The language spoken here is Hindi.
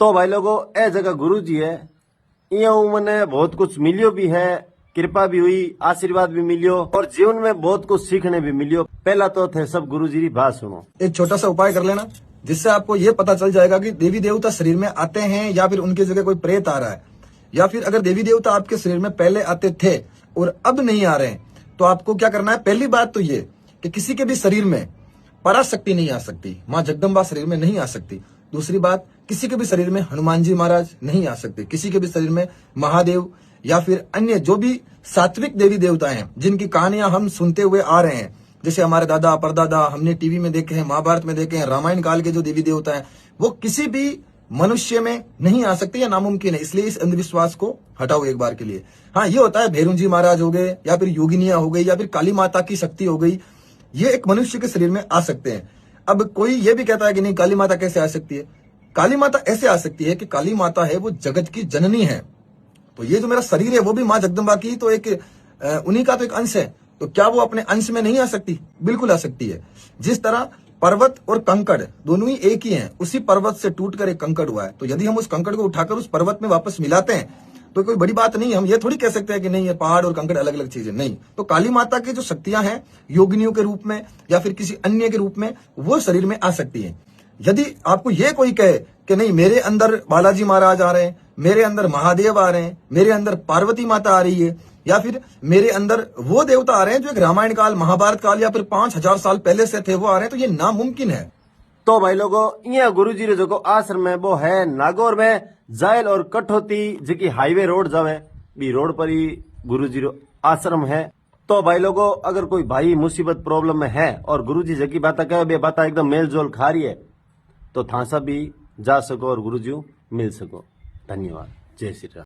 तो भाई लोगों ए जगह गुरु जी है, यहाँ मैंने बहुत कुछ मिलियो भी है, कृपा भी हुई, आशीर्वाद भी मिलियो और जीवन में बहुत कुछ सीखने भी मिलियो। पहला तो थे सब गुरु जी की बात सुनो। एक छोटा सा उपाय कर लेना जिससे आपको ये पता चल जाएगा कि देवी देवता शरीर में आते हैं या फिर उनकी जगह कोई प्रेत आ रहा है, या फिर अगर देवी देवता आपके शरीर में पहले आते थे और अब नहीं आ रहे हैं तो आपको क्या करना है। पहली बात तो ये कि किसी के भी शरीर में पराशक्ति नहीं आ सकती, माँ जगदम्बा शरीर में नहीं आ सकती। दूसरी बात, किसी के भी शरीर में हनुमान जी महाराज नहीं आ सकते, किसी के भी शरीर में महादेव या फिर अन्य जो भी सात्विक देवी देवता हैं जिनकी कहानियां हम सुनते हुए आ रहे हैं, जैसे हमारे दादा परदादा हमने टीवी में देखे हैं, महाभारत में देखे हैं, रामायण काल के जो देवी देवता हैं, वो किसी भी मनुष्य में नहीं आ सकते या नामुमकिन है। इसलिए इस अंधविश्वास को हटाओ एक बार के लिए। हाँ, ये होता है भैरू जी महाराज हो गए या फिर योगिनिया हो गई या फिर काली माता की शक्ति हो गई, ये एक मनुष्य के शरीर में आ सकते हैं। अब कोई ये भी कहता है कि नहीं काली माता कैसे आ सकती है। काली माता ऐसे आ सकती है कि काली माता है वो जगत की जननी है, तो ये जो मेरा शरीर है वो भी माँ जगदम्बा की तो एक उन्हीं का तो एक अंश है, तो क्या वो अपने अंश में नहीं आ सकती? बिल्कुल आ सकती है। जिस तरह पर्वत और कंकड़ दोनों ही एक ही हैं, उसी पर्वत से टूटकर एक कंकड़ हुआ है, तो यदि हम उस कंकड़ को उठाकर उस पर्वत में वापस मिलाते हैं तो कोई बड़ी बात नहीं। हम ये थोड़ी कह सकते हैं कि नहीं ये पहाड़ और कंकड़ अलग अलग चीजें, नहीं। तो काली माता की जो शक्तियां हैं योगिनियों के रूप में या फिर किसी अन्य के रूप में वो शरीर में आ सकती है। यदि आपको ये कोई कहे कि नहीं मेरे अंदर बालाजी महाराज आ रहे हैं, मेरे अंदर महादेव आ रहे हैं, मेरे अंदर पार्वती माता आ रही है, या फिर मेरे अंदर वो देवता आ रहे हैं जो एक रामायण काल महाभारत काल या फिर 5000 साल पहले से थे वो आ रहे हैं, तो ये नामुमकिन है। तो भाई लोगों यहाँ गुरु जी जो आश्रम है वो है नागौर में जायल और कठौती जी हाईवे रोड जावे भी रोड पर ही गुरु जी आश्रम है। तो भाई लोगों अगर कोई भाई मुसीबत प्रॉब्लम में है और गुरु जी जगी बात कहे बे बात एकदम मेल जोल खा रही है तो थासा भी जा सको और गुरु जी मिल सको। धन्यवाद। जय श्री राम।